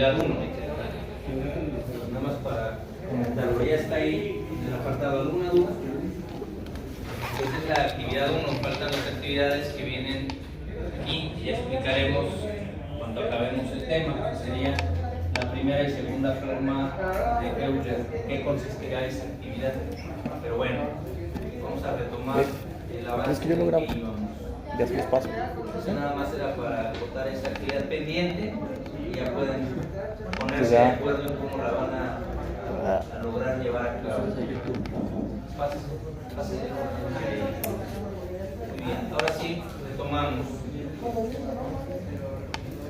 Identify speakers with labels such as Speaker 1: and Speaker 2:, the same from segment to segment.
Speaker 1: actividad 1. Nada más para comentarlo, ya está ahí en el apartado. ¿Alguna duda? Esta es la actividad 1, faltan las actividades que vienen aquí y ya explicaremos cuando acabemos el tema, que sería la primera y segunda forma de Euler, qué consistirá esa actividad. Pero bueno, vamos a retomar el avance que íbamos.
Speaker 2: Ya se los paso.
Speaker 1: Entonces nada más era para acotar esa actividad pendiente y ya pueden ponerse
Speaker 2: Sí,
Speaker 1: de
Speaker 2: ya.
Speaker 1: acuerdo en cómo la van a lograr llevar a cabo. Pásese. Muy bien, ahora sí, retomamos.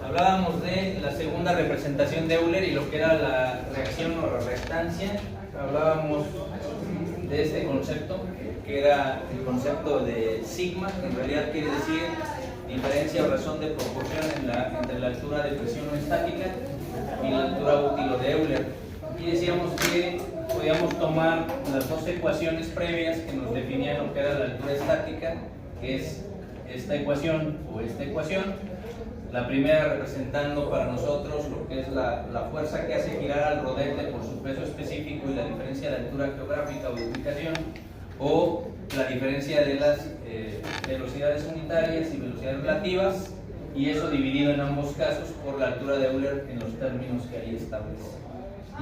Speaker 1: Hablábamos de la segunda representación de Euler y lo que era la reacción o la reactancia. Hablábamos de este concepto, que era el concepto de sigma, que en realidad quiere decir diferencia o razón de proporción entre la altura de presión no estática y la altura útil de Euler. Y decíamos que podíamos tomar las dos ecuaciones previas que nos definían lo que era la altura estática, que es esta ecuación o esta ecuación. La primera representando para nosotros lo que es la fuerza que hace girar al rodete por su peso específico y la diferencia de altura geográfica o de ubicación, o la diferencia de las velocidades unitarias y velocidades relativas, y eso dividido en ambos casos por la altura de Euler en los términos que ahí establece.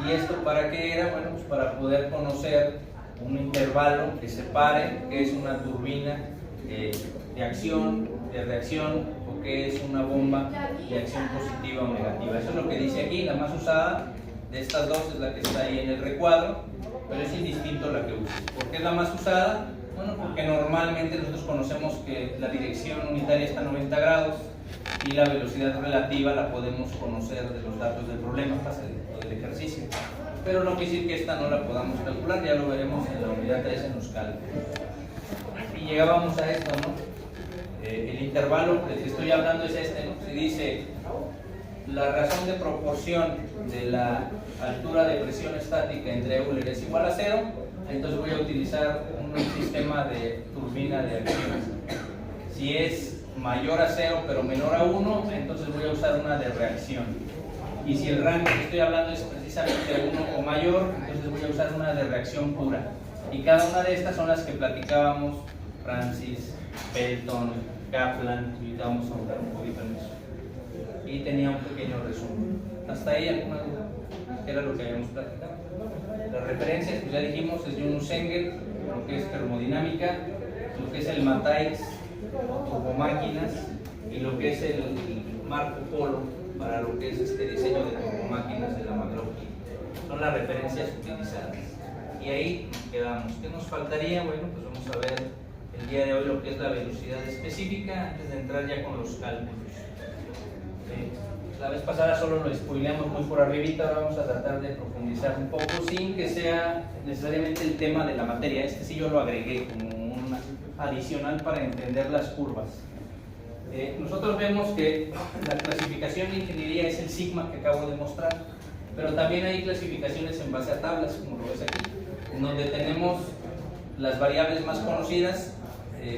Speaker 1: ¿Y esto para qué era? Bueno, pues para poder conocer un intervalo que separe qué es una turbina de acción, de reacción, o qué es una bomba de acción positiva o negativa. Eso es lo que dice aquí. La más usada de estas dos es la que está ahí en el recuadro, pero es indistinto la que usa. ¿Por qué es la más usada? Bueno, porque normalmente nosotros conocemos que la dirección unitaria está a 90 grados y la velocidad relativa la podemos conocer de los datos del problema, del ejercicio. Pero no quiere decir que esta no la podamos calcular, ya lo veremos en la unidad 3 en los cálculos. Y llegábamos a esto, ¿no? El intervalo del que estoy hablando es este, ¿no? Se dice la razón de proporción de la altura de presión estática entre Euler es igual a 0, entonces voy a utilizar un sistema de turbina de acción. Si es mayor a 0 pero menor a 1, entonces voy a usar una de reacción. Y si el rango que estoy hablando es precisamente 1 o mayor, entonces voy a usar una de reacción pura. Y cada una de estas son las que platicábamos, Francis, Pelton, Kaplan, y vamos a ahondar un poquito en eso. Y tenía un pequeño resumen. ¿Hasta ahí alguna duda? ¿Qué era lo que habíamos platicado? Las referencias, pues ya dijimos, es Jonas Engel, lo que es termodinámica, lo que es el Mateix, turbomáquinas, y lo que es el Marco Polo, para lo que es este diseño de turbomáquinas de la McLaughlin. Son las referencias utilizadas. Y ahí quedamos. ¿Qué nos faltaría? Bueno, pues vamos a ver el día de hoy lo que es la velocidad específica antes de entrar ya con los cálculos. La vez pasada solo lo spoileamos muy por arribita, ahora vamos a tratar de profundizar un poco sin que sea necesariamente el tema de la materia. Este sí yo lo agregué como un adicional para entender las curvas. Nosotros vemos que la clasificación de ingeniería es el sigma que acabo de mostrar, pero también hay clasificaciones en base a tablas, como lo ves aquí, en donde tenemos las variables más conocidas,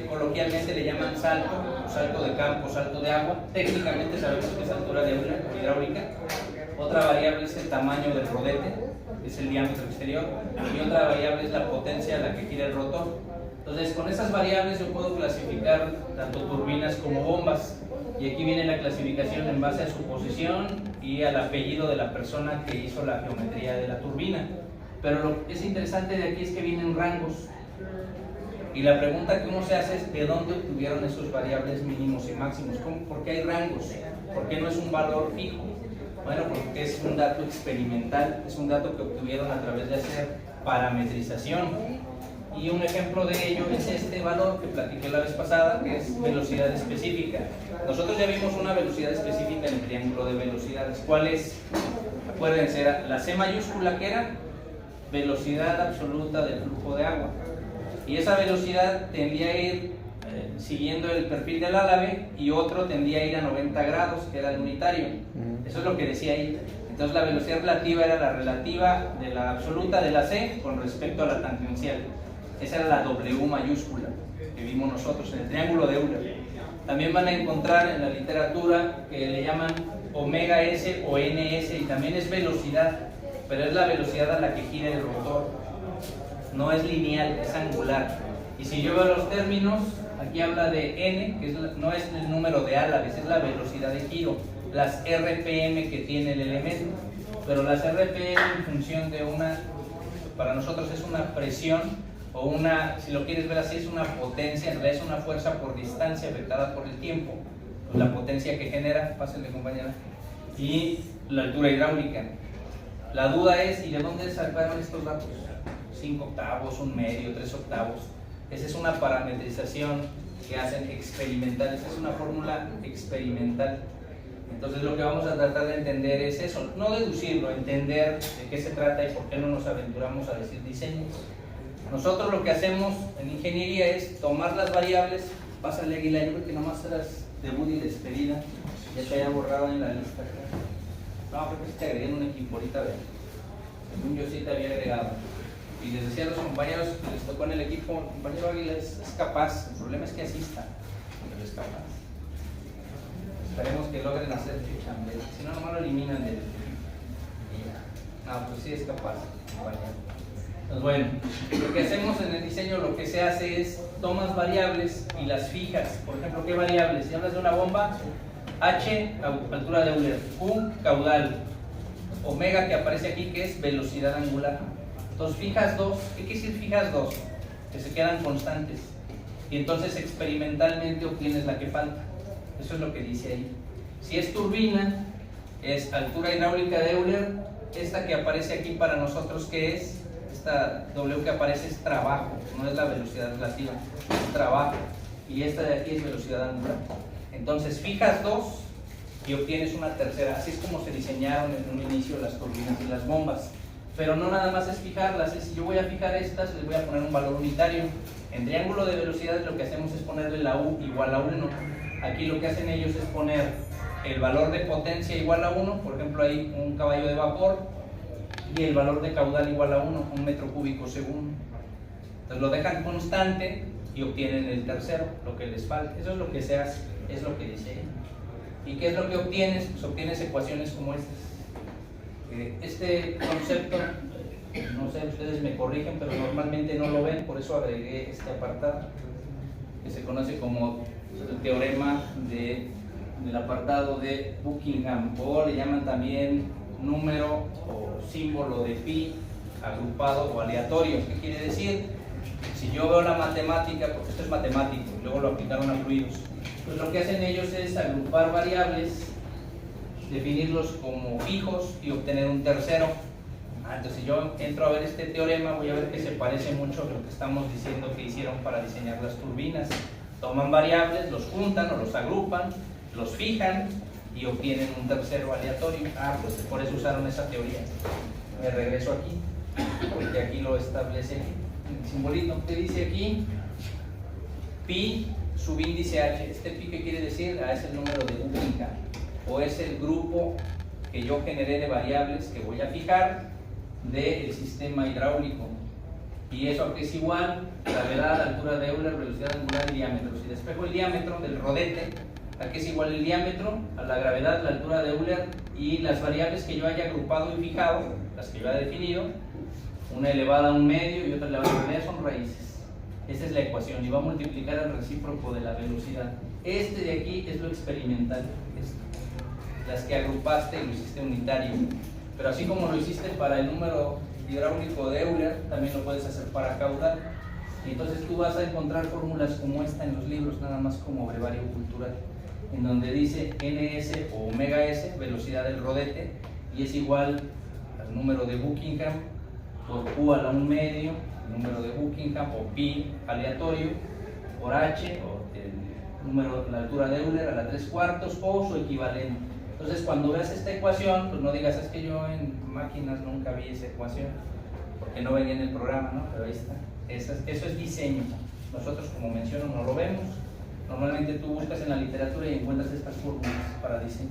Speaker 1: coloquialmente le llaman salto, salto de campo, salto de agua. Técnicamente sabemos que es altura de Euler o hidráulica. Otra variable es el tamaño del rodete, es el diámetro exterior, y otra variable es la potencia a la que gira el rotor. Entonces, con esas variables yo puedo clasificar tanto turbinas como bombas, y aquí viene la clasificación en base a su posición y al apellido de la persona que hizo la geometría de la turbina. Pero lo que es interesante de aquí es que vienen rangos. Y la pregunta que uno se hace es ¿de dónde obtuvieron esos variables mínimos y máximos? ¿Por qué hay rangos? ¿Por qué no es un valor fijo? Bueno, porque es un dato experimental, es un dato que obtuvieron a través de hacer parametrización. Y un ejemplo de ello es este valor que platiqué la vez pasada, que es velocidad específica. Nosotros ya vimos una velocidad específica en el triángulo de velocidades. ¿Cuál es? Acuérdense, era la C mayúscula, que era velocidad absoluta del flujo de agua. Y esa velocidad tendía a ir siguiendo el perfil del álave, y otro tendía a ir a 90 grados, que era el unitario. Eso es lo que decía ahí. Entonces la velocidad relativa era la relativa de la absoluta de la C con respecto a la tangencial. Esa era la W mayúscula que vimos nosotros en el triángulo de Euler. También van a encontrar en la literatura que le llaman omega S o NS, y también es velocidad, pero es la velocidad a la que gira el rotor. No es lineal, es angular. Y si yo veo los términos, aquí habla de N, que no es el número de álabes, es la velocidad de giro, las RPM que tiene el elemento. Pero las RPM en función de para nosotros es una presión, o si lo quieres ver así, es una potencia, en realidad es una fuerza por distancia afectada por el tiempo, pues la potencia que genera, pásenle compañera, y la altura hidráulica. La duda es, ¿y de dónde sacaron estos datos? 5 octavos, 1 medio, 3 octavos. Esa es una parametrización que hacen experimental, esa es una fórmula experimental. Entonces lo que vamos a tratar de entender es eso, no deducirlo, entender de qué se trata y por qué no nos aventuramos a decir diseños. Nosotros lo que hacemos en ingeniería es tomar las variables. Pásale, Águila, yo creo que nomás eras debut y despedida, ya te había borrado en la lista. No, creo que sí te agregué en un equipo, ahorita a ver. Según yo sí te había agregado. Y les decía a los compañeros que les tocó en el equipo, el compañero Águila es capaz, el problema es que asista, pero es capaz. Esperemos que logren hacer su chambel, si no, nomás lo eliminan del equipo. No, pues sí es capaz, compañero. Pues bueno, lo que hacemos en el diseño, lo que se hace es tomas variables y las fijas. Por ejemplo, ¿qué variables? Si hablas de una bomba, H, altura de Euler, Q, caudal, omega que aparece aquí, que es velocidad angular. Entonces fijas 2, ¿qué quiere decir fijas 2? Que se quedan constantes. Y entonces experimentalmente obtienes la que falta. Eso es lo que dice ahí. Si es turbina, es altura hidráulica de Euler. Esta que aparece aquí para nosotros, ¿qué es? Esta W que aparece es trabajo, no es la velocidad relativa, es trabajo. Y esta de aquí es velocidad angular. Entonces fijas 2 y obtienes una tercera. Así es como se diseñaron en un inicio las turbinas y las bombas. Pero no nada más es fijarlas, si yo voy a fijar estas, les voy a poner un valor unitario. En triángulo de velocidades lo que hacemos es ponerle la U igual a 1. Aquí lo que hacen ellos es poner el valor de potencia igual a 1, por ejemplo hay un caballo de vapor, y el valor de caudal igual a 1, 1 metro cúbico segundo. Entonces lo dejan constante y obtienen el tercero, lo que les falta. Eso es lo que se hace, es lo que dice ahí. ¿Y qué es lo que obtienes? Pues obtienes ecuaciones como estas. Este concepto, no sé, ustedes me corrigen, pero normalmente no lo ven, por eso agregué este apartado, que se conoce como el teorema del apartado de Buckingham, o le llaman también número o símbolo de pi agrupado o aleatorio. ¿Qué quiere decir? Si yo veo la matemática, porque esto es matemático, y luego lo aplicaron a fluidos, pues lo que hacen ellos es agrupar variables, definirlos como fijos y obtener un tercero. Entonces si yo entro a ver este teorema, voy a ver que se parece mucho a lo que estamos diciendo que hicieron para diseñar las turbinas. Toman variables, los juntan o los agrupan, los fijan y obtienen un tercero aleatorio. Pues por eso usaron esa teoría. Me regreso aquí, porque aquí lo establece el simbolito que dice aquí, pi subíndice h. Este pi, ¿qué quiere decir? Es el número de Buckingham, o es el grupo que yo generé de variables que voy a fijar del sistema hidráulico. Y eso aquí es igual, gravedad, altura de Euler, velocidad angular y diámetro. Si despejo el diámetro del rodete, aquí es igual el diámetro a la gravedad, la altura de Euler y las variables que yo haya agrupado y fijado, las que yo haya definido, una elevada a un medio y otra elevada a un medio, son raíces. Esa es la ecuación y va a multiplicar el recíproco de la velocidad. Este de aquí es lo experimental, las que agrupaste y lo hiciste unitario. Pero así como lo hiciste para el número hidráulico de Euler, también lo puedes hacer para caudal. Y entonces tú vas a encontrar fórmulas como esta en los libros, nada más como brevario cultural, en donde dice NS o omega S, velocidad del rodete, y es igual al número de Buckingham por Q a la 1 medio, el número de Buckingham, o pi aleatorio, por H, o el número, la altura de Euler a la 3/4, o su equivalente. Entonces cuando veas esta ecuación, pues no digas, es que yo en máquinas nunca vi esa ecuación, porque no venía en el programa, ¿no? Pero ahí está. Eso es diseño. Nosotros, como menciono, no lo vemos. Normalmente tú buscas en la literatura y encuentras estas fórmulas para diseño.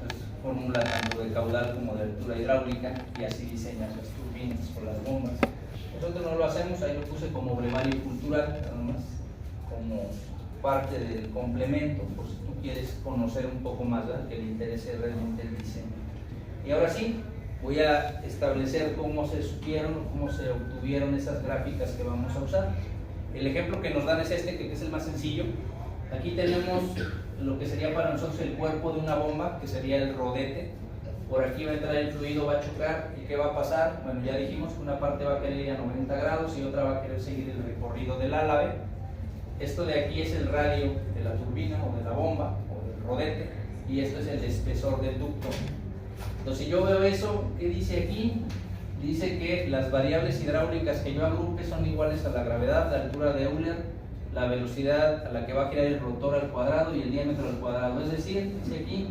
Speaker 1: Entonces, fórmula tanto de caudal como de altura hidráulica, y así diseñas las turbinas o las bombas. Nosotros no lo hacemos, ahí lo puse como brevario cultural, nada más, como parte del complemento, por si tú quieres conocer un poco más, ¿verdad?, que le interese realmente el diseño. Y ahora sí, voy a establecer cómo se supieron o cómo se obtuvieron esas gráficas que vamos a usar. El ejemplo que nos dan es este, que es el más sencillo. Aquí tenemos lo que sería para nosotros el cuerpo de una bomba, que sería el rodete. Por aquí va a entrar el fluido, va a chocar, ¿y qué va a pasar? Bueno, ya dijimos que una parte va a querer ir a 90 grados y otra va a querer seguir el recorrido del álave. Esto de aquí es el radio de la turbina o de la bomba o del rodete, y esto es el espesor del ducto. Entonces, si yo veo eso, ¿qué dice aquí? Dice que las variables hidráulicas que yo agrupe son iguales a la gravedad, la altura de Euler, la velocidad a la que va a girar el rotor al cuadrado y el diámetro al cuadrado. Es decir, dice aquí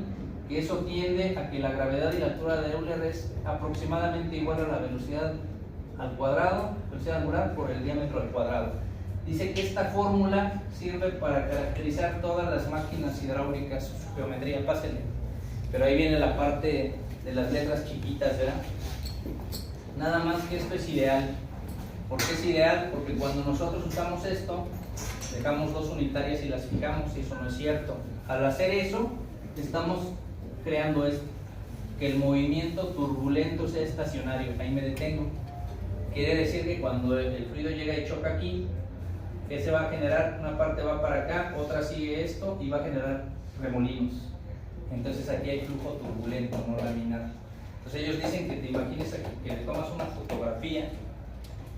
Speaker 1: que eso tiende a que la gravedad y la altura de Euler es aproximadamente igual a la velocidad al cuadrado, velocidad angular por el diámetro al cuadrado. Dice que esta fórmula sirve para caracterizar todas las máquinas hidráulicas, su geometría, pásenle. Pero ahí viene la parte de las letras chiquitas, ¿verdad? Nada más que esto es ideal. ¿Por qué es ideal? Porque cuando nosotros usamos esto, dejamos dos unitarias y las fijamos, y eso no es cierto. Al hacer eso, estamos creando esto, que el movimiento turbulento sea estacionario. Ahí me detengo. Quiere decir que cuando el fluido llega y choca aquí, ¿qué se va a generar? Una parte va para acá, otra sigue esto y va a generar remolinos. Entonces aquí hay flujo turbulento, no laminar. Entonces ellos dicen que te imagines aquí, que le tomas una fotografía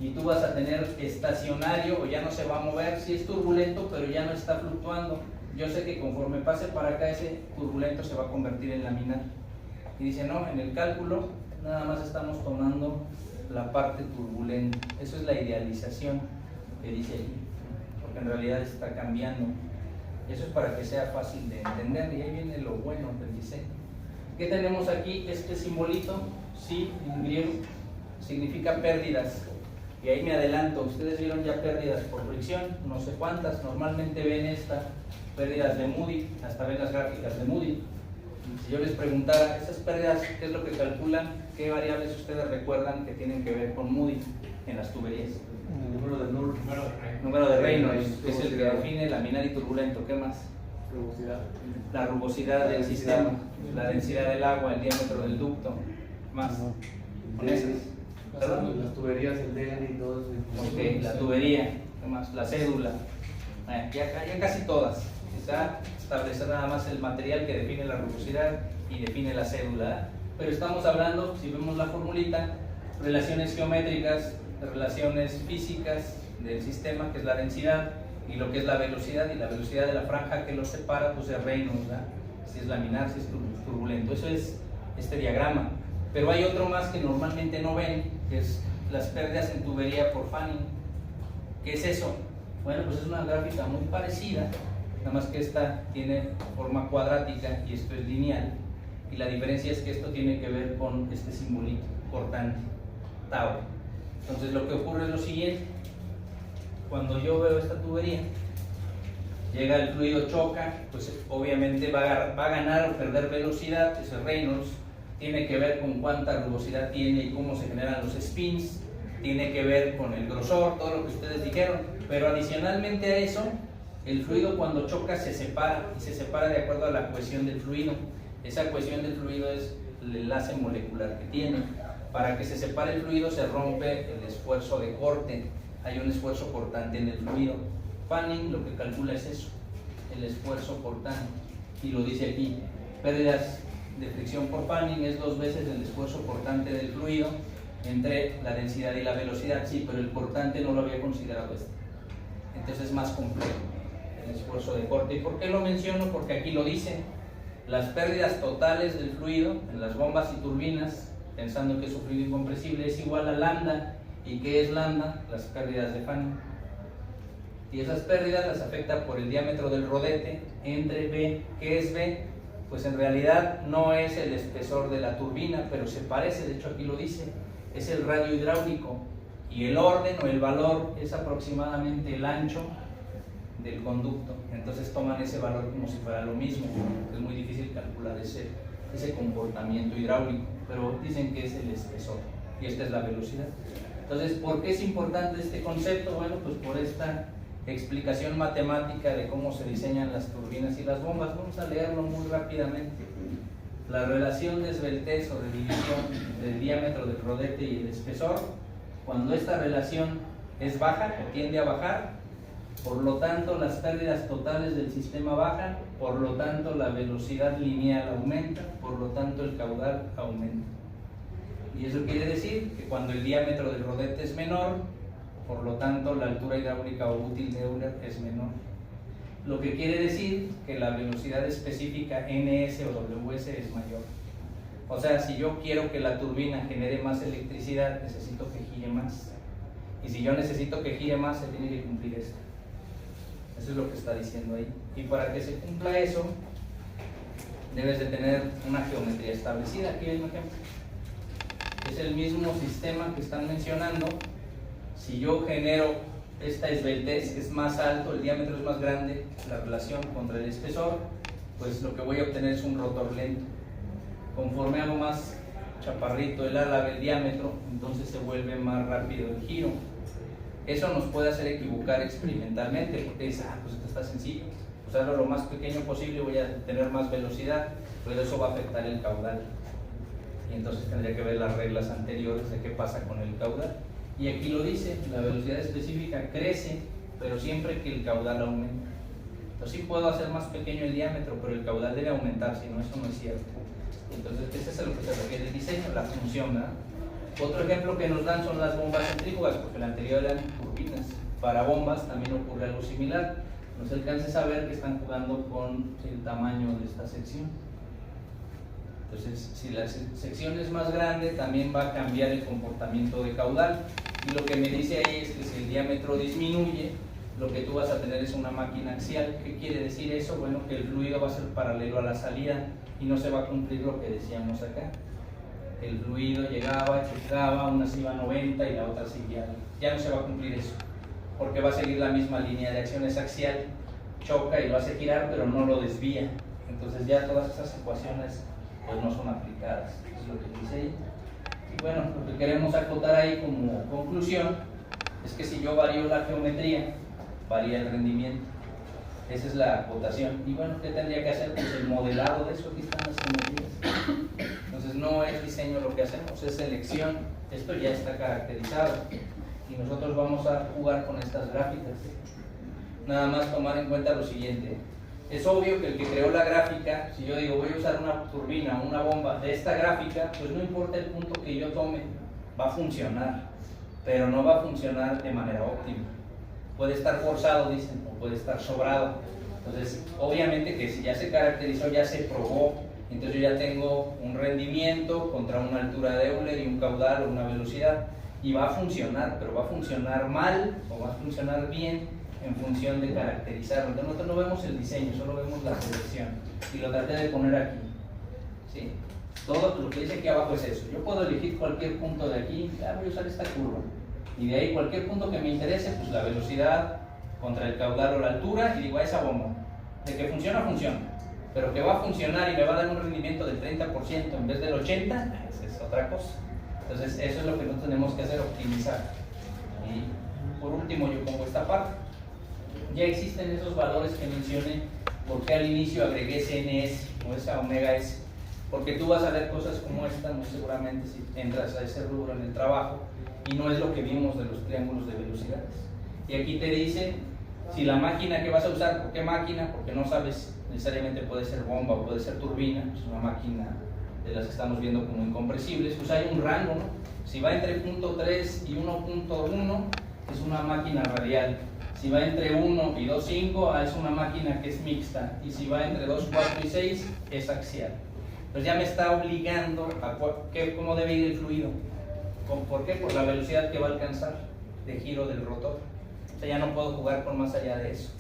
Speaker 1: y tú vas a tener estacionario, o ya no se va a mover, sí es turbulento, pero ya no está fluctuando. Yo sé que conforme pase para acá, ese turbulento se va a convertir en laminar. Y dice, no, en el cálculo nada más estamos tomando la parte turbulenta. Eso es la idealización que dice ahí, porque en realidad está cambiando. Eso es para que sea fácil de entender, y ahí viene lo bueno del diseño. ¿Qué tenemos aquí? Este simbolito, sí, en griego, significa pérdidas. Y ahí me adelanto, ustedes vieron ya pérdidas por fricción, no sé cuántas, normalmente ven estas pérdidas de Moody, hasta ven las gráficas de Moody. Si yo les preguntara, esas pérdidas, ¿qué es lo que calculan? ¿Qué variables ustedes recuerdan que tienen que ver con Moody en las tuberías? Número de Reynolds, es el que define laminar y turbulento. ¿Qué más?
Speaker 2: Rugosidad.
Speaker 1: La rugosidad del sistema, la densidad del agua, el diámetro del ducto. Más. Con esas. ¿Perdón?
Speaker 2: Las tuberías, el DN y todo eso.
Speaker 1: Ok, la tubería. ¿Qué más? La cédula. Ya casi todas. Quizá establecer nada más el material que define la rugosidad y define la cédula. Pero estamos hablando, si vemos la formulita, relaciones geométricas, relaciones físicas del sistema, que es la densidad, y lo que es la velocidad, y la velocidad de la franja que lo separa, pues es Reynolds, ¿verdad? Si es laminar, si es turbulento. Eso es este diagrama. Pero hay otro más que normalmente no ven, que es las pérdidas en tubería por fanning. ¿Qué es eso? Bueno, pues es una gráfica muy parecida, nada más que esta tiene forma cuadrática y esto es lineal, y la diferencia es que esto tiene que ver con este simbolito cortante, tau. Entonces lo que ocurre es lo siguiente: cuando yo veo esta tubería, llega el fluido, choca, pues obviamente va a ganar o perder velocidad, ese Reynolds, tiene que ver con cuánta rugosidad tiene y cómo se generan los spins, tiene que ver con el grosor, todo lo que ustedes dijeron, pero adicionalmente a eso, el fluido cuando choca se separa, y se separa de acuerdo a la cohesión del fluido. Esa cohesión del fluido es el enlace molecular que tiene. Para que se separe el fluido se rompe el esfuerzo de corte, hay un esfuerzo cortante en el fluido. Fanning lo que calcula es eso, el esfuerzo cortante, y lo dice aquí: pérdidas de fricción por fanning es 2 veces el esfuerzo cortante del fluido entre la densidad y la velocidad. Sí, pero el cortante no lo había considerado esto, entonces es más complejo el esfuerzo de corte. ¿Y por qué lo menciono? Porque aquí lo dice: las pérdidas totales del fluido en las bombas y turbinas, pensando que su fluido incompresible es igual a lambda. ¿Y qué es lambda? Las pérdidas de fanning. Y esas pérdidas las afecta por el diámetro del rodete entre B. ¿Qué es B? Pues en realidad no es el espesor de la turbina, pero se parece, de hecho aquí lo dice, es el radio hidráulico, y el orden o el valor es aproximadamente el ancho del conducto. Entonces toman ese valor como si fuera lo mismo. Es muy difícil calcular ese comportamiento hidráulico, pero dicen que es el espesor y esta es la velocidad. Entonces, ¿por qué es importante este concepto? Bueno, pues por esta explicación matemática de cómo se diseñan las turbinas y las bombas. Vamos a leerlo muy rápidamente. La relación de esbeltez o de división del diámetro del rodete y el espesor, cuando esta relación es baja o tiende a bajar, por lo tanto las pérdidas totales del sistema bajan, por lo tanto la velocidad lineal aumenta, por lo tanto el caudal aumenta. Y eso quiere decir que cuando el diámetro del rodete es menor, por lo tanto la altura hidráulica o útil de Euler es menor. Lo que quiere decir que la velocidad específica NS o WS es mayor. O sea, si yo quiero que la turbina genere más electricidad, necesito que gire más. Y si yo necesito que gire más, se tiene que cumplir esto. Eso es lo que está diciendo ahí. Y para que se cumpla eso, debes de tener una geometría establecida. Aquí hay un ejemplo. Es el mismo sistema que están mencionando. Si yo genero esta esbeltez, es más alto, el diámetro es más grande, la relación contra el espesor, pues lo que voy a obtener es un rotor lento. Conforme hago más chaparrito el ala del diámetro, entonces se vuelve más rápido el giro. Eso nos puede hacer equivocar experimentalmente, porque dices, pues esto está sencillo, pues hazlo lo más pequeño posible, voy a tener más velocidad, pero eso va a afectar el caudal. Y entonces tendría que ver las reglas anteriores de qué pasa con el caudal. Y aquí lo dice, la velocidad específica crece, pero siempre que el caudal aumenta. Entonces sí puedo hacer más pequeño el diámetro, pero el caudal debe aumentar, si no, eso no es cierto. Entonces ese es a lo que se refiere el diseño, la función, ¿verdad? Otro ejemplo que nos dan son las bombas centrífugas, porque la anterior eran turbinas. Para bombas también ocurre algo similar. No se alcanza a saber que están jugando con el tamaño de esta sección. Entonces, si la sección es más grande, también va a cambiar el comportamiento de caudal. Y lo que me dice ahí es que si el diámetro disminuye, lo que tú vas a tener es una máquina axial. ¿Qué quiere decir eso? Bueno, que el fluido va a ser paralelo a la salida y no se va a cumplir lo que decíamos acá. El fluido llegaba, chocaba, una se iba a 90 y la otra seguía. Ya no se va a cumplir eso, porque va a seguir la misma línea de acción, es axial, choca y lo hace girar, pero no lo desvía. Entonces ya todas esas ecuaciones pues no son aplicadas, es lo que dice ahí. Y bueno, lo que queremos acotar ahí como conclusión es que si yo varío la geometría, varía el rendimiento. Esa es la acotación. Y bueno, ¿qué tendría que hacer? Pues el modelado de eso. Aquí están las geometrías. Entonces no es diseño lo que hacemos, es selección. Esto ya está caracterizado y nosotros vamos a jugar con estas gráficas. Nada más tomar en cuenta lo siguiente. Es obvio que el que creó la gráfica, si yo digo voy a usar una turbina o una bomba de esta gráfica, pues no importa el punto que yo tome, va a funcionar, pero no va a funcionar de manera óptima. Puede estar forzado, dicen, o puede estar sobrado. Entonces, obviamente que si ya se caracterizó, ya se probó, entonces yo ya tengo un rendimiento contra una altura de Euler y un caudal o una velocidad, y va a funcionar, pero va a funcionar mal o va a funcionar bien en función de caracterizarlo. Entonces nosotros no vemos el diseño, solo vemos la selección, y lo traté de poner aquí. ¿Sí? Todo lo que dice aquí abajo es eso. Yo puedo elegir cualquier punto de aquí, voy a usar esta curva, y de ahí cualquier punto que me interese, pues la velocidad contra el caudal o la altura, y digo a esa bomba, de que funciona, funciona, pero que va a funcionar y me va a dar un rendimiento del 30% en vez del 80%, esa es otra cosa. Entonces eso es lo que nosotros tenemos que hacer, optimizar. Y por último yo pongo esta parte. Ya existen esos valores que mencioné, porque al inicio agregué CNS o esa omega S, porque tú vas a ver cosas como esta, muy seguramente si entras a ese rubro en el trabajo, y no es lo que vimos de los triángulos de velocidades. Y aquí te dice si la máquina que vas a usar, ¿por qué máquina? Porque no sabes, necesariamente puede ser bomba o puede ser turbina, es una máquina de las que estamos viendo como incompresibles, pues hay un rango, ¿no? Si va entre 0.3 y 1.1 es una máquina radial. Si va entre 1 y 2.5 es una máquina que es mixta, y si va entre 2.4 y 6 es axial. Entonces ya me está obligando a cómo debe ir el fluido. ¿Por qué? Por la velocidad que va a alcanzar de giro del rotor. O sea, ya no puedo jugar con más allá de eso.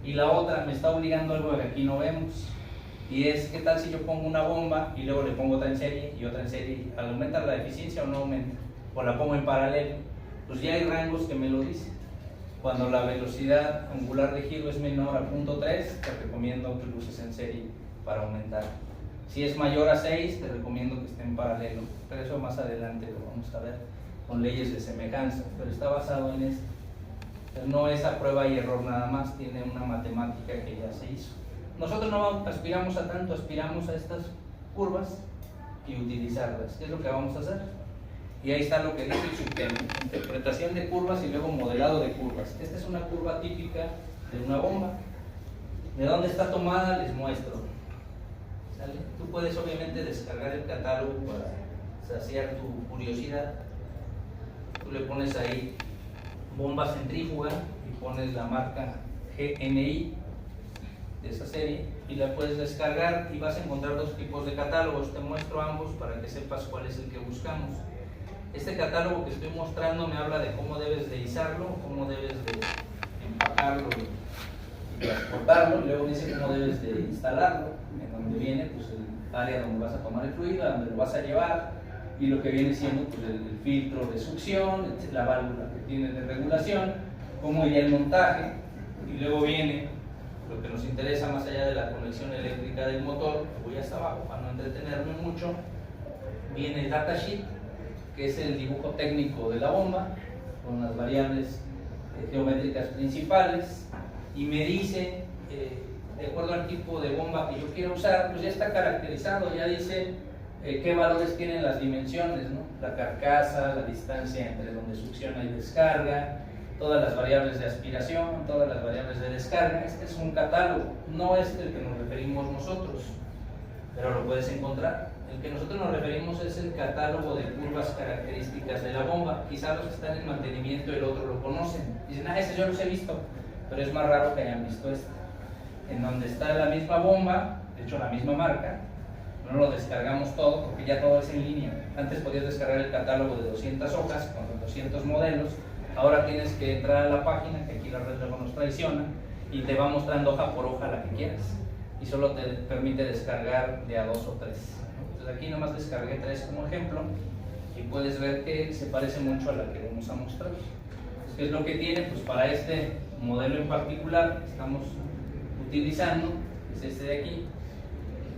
Speaker 1: Y la otra me está obligando algo que aquí no vemos, y es ¿qué tal si yo pongo una bomba y luego le pongo otra en serie y otra en serie? ¿Aumenta la eficiencia o no aumenta? O la pongo en paralelo. Pues ya hay rangos que me lo dicen. Cuando la velocidad angular de giro es menor a 0.3, te recomiendo que lo uses en serie para aumentar. Si es mayor a 6, te recomiendo que esté en paralelo. Pero eso más adelante lo vamos a ver con leyes de semejanza. Pero está basado en esto. No es a prueba y error nada más, tiene una matemática que ya se hizo. Nosotros no aspiramos a tanto, aspiramos a estas curvas y utilizarlas. ¿Qué es lo que vamos a hacer? Y ahí está lo que dice el subtema: interpretación de curvas y luego modelado de curvas. Esta es una curva típica de una bomba. ¿De dónde está tomada? Les muestro. ¿Sale? Tú puedes obviamente descargar el catálogo para saciar tu curiosidad. Tú le pones ahí bomba centrífuga y pones la marca GNI de esa serie y la puedes descargar y vas a encontrar dos tipos de catálogos. Te muestro ambos para que sepas cuál es el que buscamos. Este catálogo que estoy mostrando me habla de cómo debes de izarlo, cómo debes de empacarlo y transportarlo, y luego dice cómo debes de instalarlo, en donde viene pues el área donde vas a tomar el fluido, a donde lo vas a llevar, y lo que viene siendo pues el filtro de succión, la válvula que tiene de regulación, cómo iría el montaje, y luego viene lo que nos interesa más allá de la conexión eléctrica del motor. Voy hasta abajo para no entretenerme mucho. Viene el datasheet, que es el dibujo técnico de la bomba, con las variables geométricas principales, y me dice, de acuerdo al tipo de bomba que yo quiero usar, pues ya está caracterizado, ya dice qué valores tienen las dimensiones, ¿no? La carcasa, la distancia entre donde succiona y descarga, todas las variables de aspiración, todas las variables de descarga. Este es un catálogo, no es el que nos referimos nosotros, pero lo puedes encontrar. El que nosotros nos referimos es el catálogo de curvas características de la bomba. Quizás los que están en mantenimiento el otro lo conocen. Dicen, ese yo los he visto, pero es más raro que hayan visto este. En donde está la misma bomba, de hecho la misma marca, no lo descargamos todo porque ya todo es en línea. Antes podías descargar el catálogo de 200 hojas con 200 modelos. Ahora tienes que entrar a la página, que aquí la red luego nos traiciona, y te va mostrando hoja por hoja la que quieras. Y solo te permite descargar de a 2 o 3. Entonces aquí nomás descargué 3 como ejemplo, y puedes ver que se parece mucho a la que vamos a mostrar. Entonces, ¿qué es lo que tiene? Pues para este modelo en particular que estamos utilizando, es este de aquí.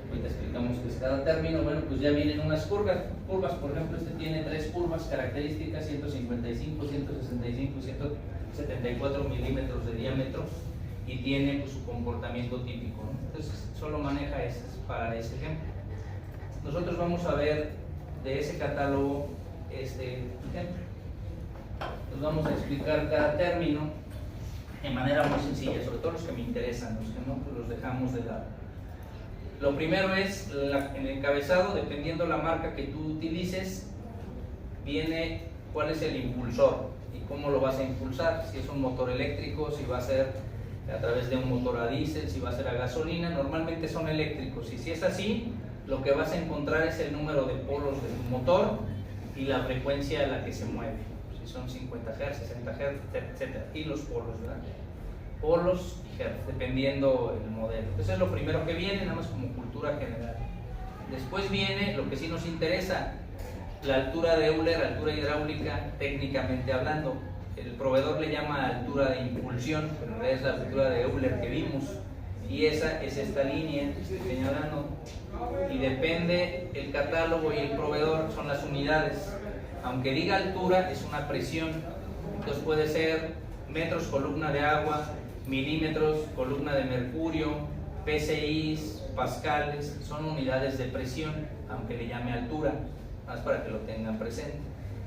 Speaker 1: Ahorita explicamos qué es cada término. Bueno, pues ya vienen unas curvas, por ejemplo, este tiene 3 curvas características, 155, 165 y 174 milímetros de diámetro, y tiene pues su comportamiento típico, ¿no? Entonces solo maneja esas para ese ejemplo. Nosotros vamos a ver de ese catálogo este ejemplo. Nos vamos a explicar cada término de manera muy sencilla, sobre todo los que me interesan, los que no pues los dejamos de lado. Lo primero es en el encabezado, dependiendo la marca que tú utilices, viene cuál es el impulsor y cómo lo vas a impulsar. Si es un motor eléctrico, si va a ser a través de un motor a diésel, si va a ser a gasolina. Normalmente son eléctricos, y si es así, lo que vas a encontrar es el número de polos de tu motor y la frecuencia a la que se mueve. Si son 50 Hz, 60 Hz, etc. Y los polos, ¿verdad? Polos y Hz, dependiendo el modelo. Eso es lo primero que viene, nada más como cultura general. Después viene lo que sí nos interesa, la altura de Euler, altura hidráulica, técnicamente hablando. El proveedor le llama altura de impulsión, pero en realidad es la altura de Euler que vimos. Y esa es esta línea que estoy señalando. Y depende el catálogo y el proveedor, son las unidades. Aunque diga altura, es una presión. Entonces puede ser metros columna de agua, milímetros columna de mercurio, PSIs, pascales, son unidades de presión, aunque le llame altura, más para que lo tengan presente,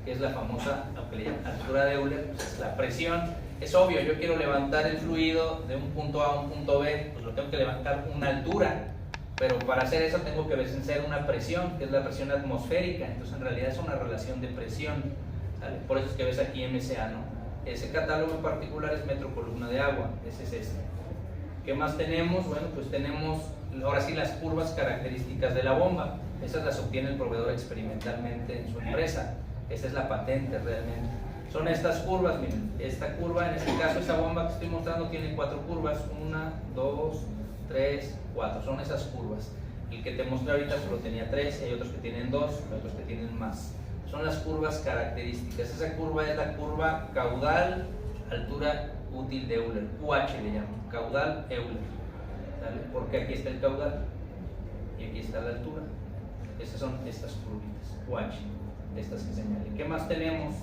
Speaker 1: que es la famosa, aunque le llaman altura de Euler, pues es la presión. Es obvio, yo quiero levantar el fluido de un punto A a un punto B, pues lo tengo que levantar una altura, pero para hacer eso tengo que vencer una presión, que es la presión atmosférica. Entonces en realidad es una relación de presión, ¿sale? Por eso es que ves aquí MSA, ¿no? Ese catálogo en particular es metro columna de agua, ese es este. ¿Qué más tenemos? Bueno, pues tenemos ahora sí las curvas características de la bomba. Esas las obtiene el proveedor experimentalmente en su empresa. Esa es la patente realmente. Son estas curvas, miren, esta curva, en este caso esa bomba que estoy mostrando tiene 4 curvas, 1, 2, 3, 4, son esas curvas. El que te mostré ahorita solo tenía 3, hay otros que tienen 2, otros que tienen más. Son las curvas características. Esa curva es la curva caudal, altura útil de Euler, QH le llaman, caudal Euler, ¿sale? Porque aquí está el caudal y aquí está la altura. Esas son estas curvitas, QH, estas que señalé. ¿Qué más tenemos?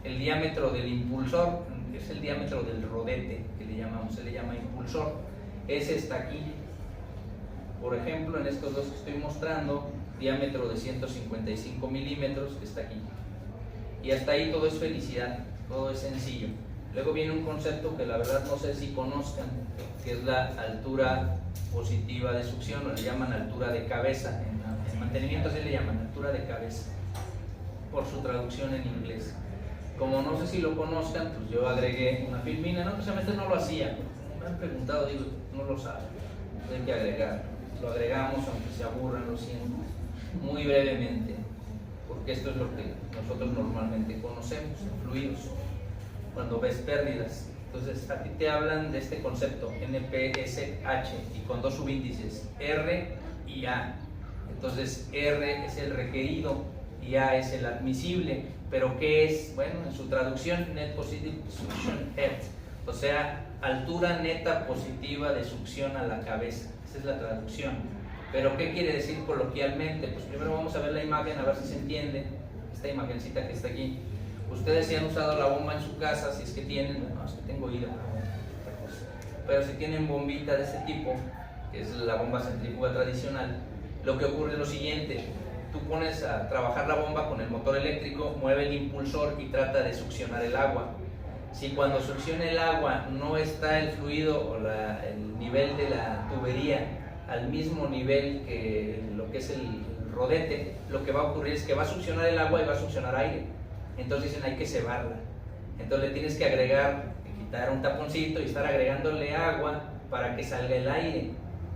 Speaker 1: El diámetro del impulsor. es el diámetro del rodete, que se le llama impulsor. Ese está aquí. Por ejemplo, en estos dos que estoy mostrando, diámetro de 155 milímetros, que está aquí. Y hasta ahí todo es felicidad, todo es sencillo. Luego viene un concepto que la verdad no sé si conozcan, que es la altura positiva de succión, o le llaman altura de cabeza. En mantenimiento se le llaman altura de cabeza, por su traducción en inglés. Como no sé si lo conozcan, pues yo agregué una filmina. No, precisamente no lo hacía. Me han preguntado, digo, no lo saben. Hay que agregar. Lo agregamos, aunque se aburran, lo siento. Muy brevemente, porque esto es lo que nosotros normalmente conocemos, fluidos, cuando ves pérdidas. Entonces, a ti te hablan de este concepto, NPSH, y con dos subíndices, R y A. Entonces, R es el requerido y A es el admisible. ¿Pero qué es? Bueno, en su traducción, Net Positive Suction Head, o sea, altura neta positiva de succión a la cabeza. Esa es la traducción. ¿Pero qué quiere decir coloquialmente? Pues primero vamos a ver la imagen, a ver si se entiende. Esta imagencita que está aquí. Ustedes si han usado la bomba en su casa, si es que tienen, bueno, es que tengo oído, pero si tienen bombita de ese tipo, que es la bomba centrífuga tradicional, lo que ocurre es lo siguiente: tú pones a trabajar la bomba con el motor eléctrico, mueve el impulsor y trata de succionar el agua. Si cuando succiona el agua no está el fluido o el nivel de la tubería al mismo nivel que lo que es el rodete, lo que va a ocurrir es que va a succionar el agua y va a succionar aire. Entonces dicen, hay que cebarla. Entonces le tienes que agregar, quitar un taponcito y estar agregándole agua para que salga el aire.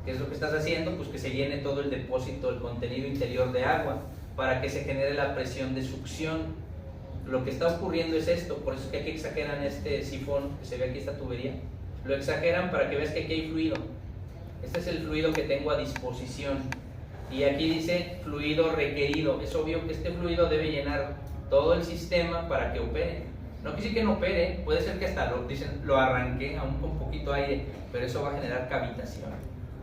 Speaker 1: ¿Qué es lo que estás haciendo? Pues que se llene todo el depósito, el contenido interior de agua, para que se genere la presión de succión. Lo que está ocurriendo es esto, por eso es que aquí exageran este sifón, que se ve aquí, esta tubería. Lo exageran para que veas que aquí hay fluido. Este es el fluido que tengo a disposición. Y aquí dice fluido requerido. Es obvio que este fluido debe llenar todo el sistema para que opere. No quiere decir que no opere, puede ser que hasta lo arranque aún con poquito aire, pero eso va a generar cavitación.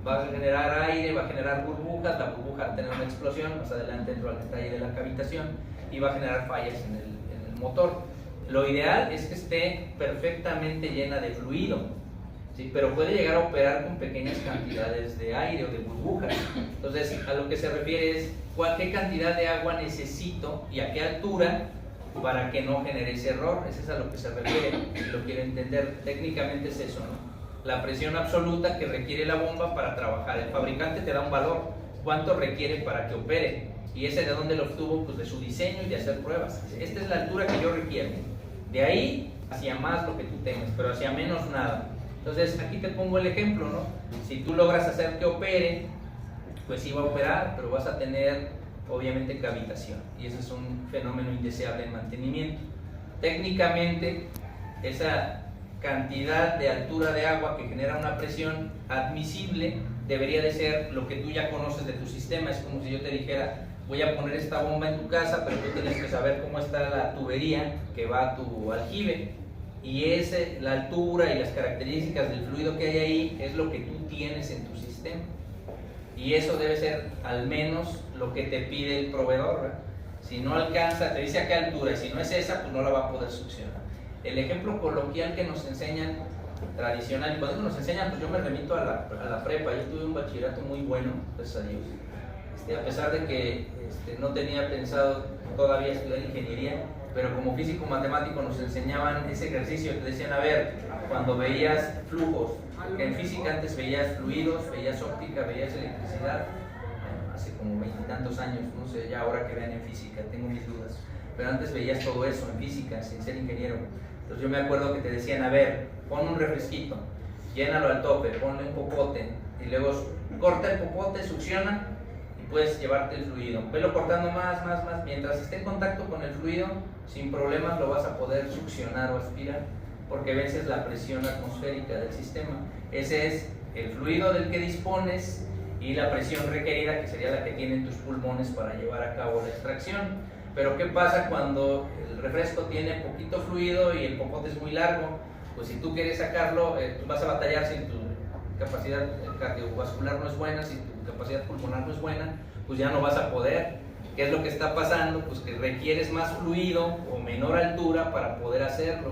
Speaker 1: Va a generar aire, va a generar burbujas, la burbuja va a tener una explosión, más adelante entro al detalle de la cavitación, y va a generar fallas en el motor. Lo ideal es que esté perfectamente llena de fluido, ¿sí? Pero puede llegar a operar con pequeñas cantidades de aire o de burbujas. Entonces, a lo que se refiere es qué cantidad de agua necesito y a qué altura para que no genere ese error. Eso es a lo que se refiere, si lo quiere entender. Técnicamente es eso, ¿no? La presión absoluta que requiere la bomba para trabajar. El fabricante te da un valor, cuánto requiere para que opere, y ese de dónde lo obtuvo, pues de su diseño y de hacer pruebas. Esta es la altura que yo requiero. De ahí hacia más lo que tú tengas, pero hacia menos nada. Entonces aquí te pongo el ejemplo, ¿no? Si tú logras hacer que opere, pues sí va a operar, pero vas a tener obviamente cavitación, y ese es un fenómeno indeseable en mantenimiento. Técnicamente, esa cantidad de altura de agua que genera una presión admisible debería de ser lo que tú ya conoces de tu sistema. Es como si yo te dijera, voy a poner esta bomba en tu casa, pero tú tienes que saber cómo está la tubería que va a tu aljibe, y la altura y las características del fluido que hay ahí es lo que tú tienes en tu sistema, y eso debe ser al menos lo que te pide el proveedor, ¿verdad? Si no alcanza, te dice a qué altura, y si no es esa, pues no la va a poder succionar. El ejemplo coloquial que nos enseñan, tradicional, y cuando nos enseñan, pues yo me remito a la prepa. Yo tuve un bachillerato muy bueno, gracias a Dios. A pesar de que no tenía pensado todavía estudiar ingeniería, pero como físico matemático nos enseñaban ese ejercicio. Te decían, a ver, cuando veías flujos, que en física antes veías fluidos, veías óptica, veías electricidad, bueno, hace como 20 y tantos años, no sé ya ahora que vean en física, tengo mis dudas, pero antes veías todo eso en física sin ser ingeniero. Entonces yo me acuerdo que te decían, a ver, pon un refresquito, llénalo al tope, ponle un popote, y luego corta el popote, succiona, y puedes llevarte el fluido. Velo cortando más, mientras esté en contacto con el fluido, sin problemas lo vas a poder succionar o aspirar, porque vences la presión atmosférica del sistema. Ese es el fluido del que dispones y la presión requerida, que sería la que tienen tus pulmones para llevar a cabo la extracción. Pero ¿qué pasa cuando el refresco tiene poquito fluido y el popote es muy largo? Pues si tú quieres sacarlo, tú vas a batallar. Si tu capacidad cardiovascular no es buena, si tu capacidad pulmonar no es buena, pues ya no vas a poder. ¿Qué es lo que está pasando? Pues que requieres más fluido o menor altura para poder hacerlo.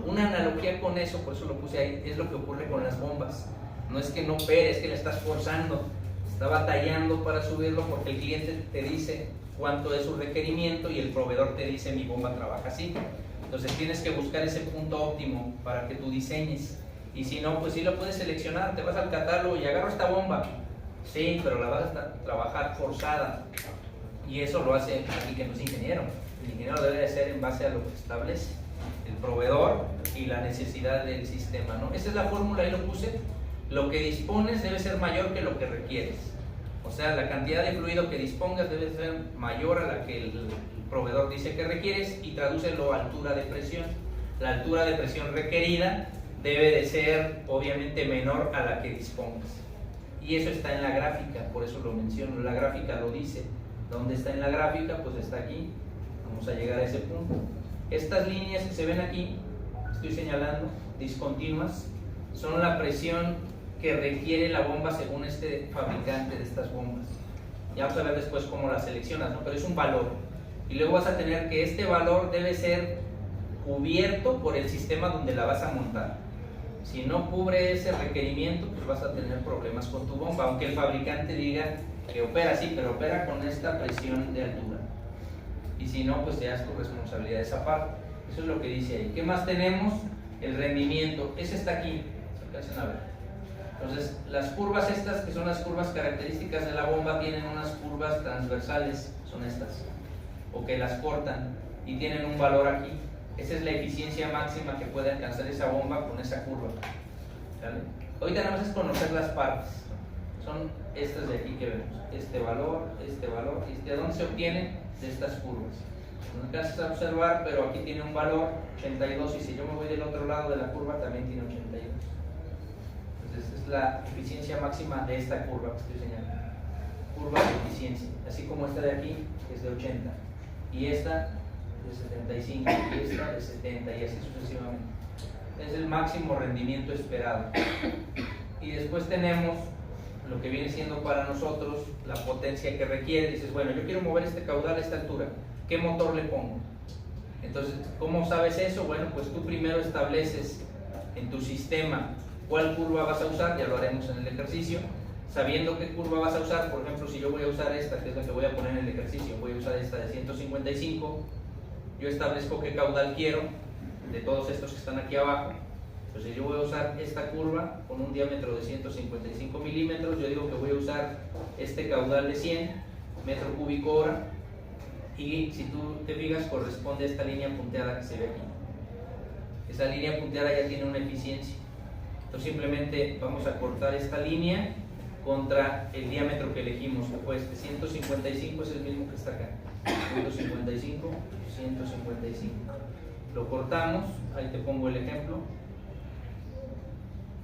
Speaker 1: Una analogía con eso, por eso lo puse ahí, es lo que ocurre con las bombas. No es que no opere, es que la estás forzando, está batallando para subirlo porque el cliente te dice cuánto es su requerimiento y el proveedor te dice mi bomba trabaja así. Entonces tienes que buscar ese punto óptimo para que tú diseñes. Y si no, pues sí lo puedes seleccionar, te vas al catálogo y agarro esta bomba. Sí, pero la vas a trabajar forzada. Y eso lo hace alguien que no es ingeniero. El ingeniero debe de ser en base a lo que establece el proveedor y la necesidad del sistema, ¿no? Esa es la fórmula, ahí lo puse. Lo que dispones debe ser mayor que lo que requieres. O sea, la cantidad de fluido que dispongas debe ser mayor a la que el proveedor dice que requieres, y tradúcelo a altura de presión. La altura de presión requerida debe de ser obviamente menor a la que dispongas. Y eso está en la gráfica, por eso lo menciono. La gráfica lo dice. ¿Dónde está en la gráfica? Pues está aquí. Vamos a llegar a ese punto. Estas líneas que se ven aquí, estoy señalando, discontinuas, son la presión que requiere la bomba según este fabricante de estas bombas. Ya vamos a ver después cómo las seleccionas, ¿no? Pero es un valor. Y luego vas a tener que este valor debe ser cubierto por el sistema donde la vas a montar. Si no cubre ese requerimiento, pues vas a tener problemas con tu bomba, aunque el fabricante diga que opera así, pero opera con esta presión de altura. Y si no, pues ya es tu responsabilidad esa parte. Eso es lo que dice ahí. ¿Qué más tenemos? El rendimiento. Ese está aquí. Se alcanzan a ver. Entonces, las curvas estas, que son las curvas características de la bomba, tienen unas curvas transversales, son estas, o que las cortan y tienen un valor aquí. Esa es la eficiencia máxima que puede alcanzar esa bomba con esa curva. ¿Vale? Ahorita nada más es conocer las partes. Son estas de aquí que vemos. Este valor, ¿de dónde se obtiene? De estas curvas. No alcanzas a observar, pero aquí tiene un valor 82, y si yo me voy del otro lado de la curva también tiene 82. Entonces es la eficiencia máxima de esta curva que estoy señalando. Curva de eficiencia. Así como esta de aquí, que es de 80. Y esta de 75, y esta de 70, y así sucesivamente. Es el máximo rendimiento esperado. Y después tenemos lo que viene siendo para nosotros la potencia que requiere. Dices, bueno, yo quiero mover este caudal a esta altura, ¿qué motor le pongo? Entonces, ¿cómo sabes eso? Bueno, pues tú primero estableces en tu sistema cuál curva vas a usar, ya lo haremos en el ejercicio. Sabiendo qué curva vas a usar, por ejemplo, si yo voy a usar esta, que es la que voy a poner en el ejercicio, voy a usar esta de 155, yo establezco qué caudal quiero de todos estos que están aquí abajo. Entonces yo voy a usar esta curva con un diámetro de 155 milímetros, yo digo que voy a usar este caudal de 100 metro cúbico hora, y si tú te fijas corresponde a esta línea punteada que se ve aquí. Esa línea punteada ya tiene una eficiencia. Entonces simplemente vamos a cortar esta línea contra el diámetro que elegimos, que fue este 155, es el mismo que está acá. 155, 155. Lo cortamos, ahí te pongo el ejemplo.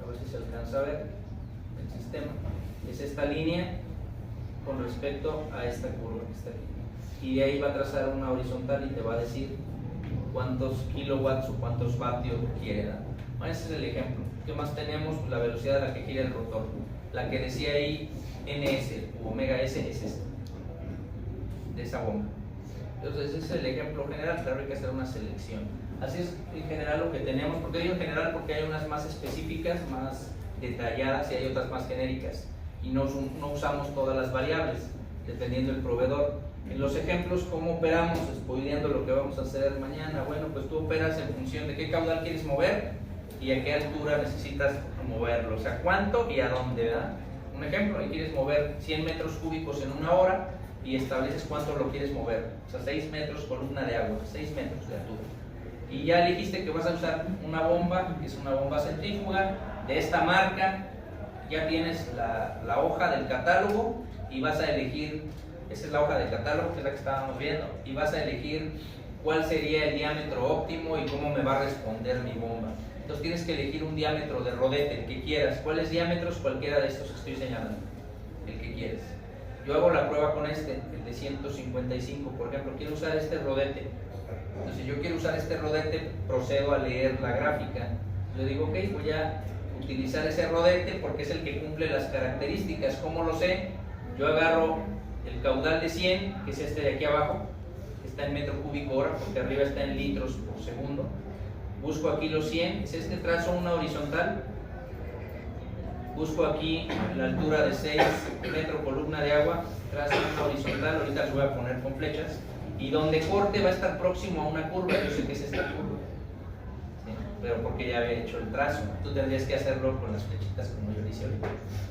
Speaker 1: A ver si se alcanza a ver el sistema. Es esta línea con respecto a esta curva que está aquí. Y de ahí va a trazar una horizontal y te va a decir cuántos kilowatts o cuántos vatios quiere dar. Bueno, ese es el ejemplo. ¿Qué más tenemos? Pues la velocidad a la que gira el rotor. La que decía ahí NS o omega S es esta, de esa bomba. Entonces ese es el ejemplo general, claro, hay que hacer una selección. Así es en general lo que tenemos. ¿Por qué digo en general? Porque hay unas más específicas, más detalladas, y hay otras más genéricas. Y no usamos todas las variables, dependiendo del proveedor. En los ejemplos, ¿cómo operamos? Spoileando lo que vamos a hacer mañana. Bueno, pues tú operas en función de qué caudal quieres mover y a qué altura necesitas moverlo. O sea, cuánto y a dónde, ¿verdad? Un ejemplo, ahí quieres mover 100 metros cúbicos en una hora y estableces cuánto lo quieres mover. O sea, 6 metros columna de agua, 6 metros de altura. Y ya elegiste que vas a usar una bomba, que es una bomba centrífuga de esta marca. Ya tienes la hoja del catálogo y vas a elegir, esa es la hoja del catálogo, que es la que estábamos viendo, y vas a elegir cuál sería el diámetro óptimo y cómo me va a responder mi bomba. Entonces tienes que elegir un diámetro de rodete, el que quieras. ¿Cuáles diámetros? Cualquiera de estos que estoy señalando, el que quieres. Yo hago la prueba con este, el de 155, por ejemplo, quiero usar este rodete. Entonces, si yo quiero usar este rodete, procedo a leer la gráfica. Yo digo, ok, voy a utilizar ese rodete porque es el que cumple las características. ¿Cómo lo sé? Yo agarro el caudal de 100, que es este de aquí abajo, está en metro cúbico hora, porque arriba está en litros por segundo. Busco aquí los 100, es este trazo una horizontal. Busco aquí la altura de 6 metros columna de agua, trazo una horizontal, ahorita los voy a poner con flechas. Y donde corte va a estar próximo a una curva, yo sé que es esta curva, ¿sí? Pero porque ya había hecho el trazo. Tú tendrías que hacerlo con las flechitas como yo lo hice ahorita.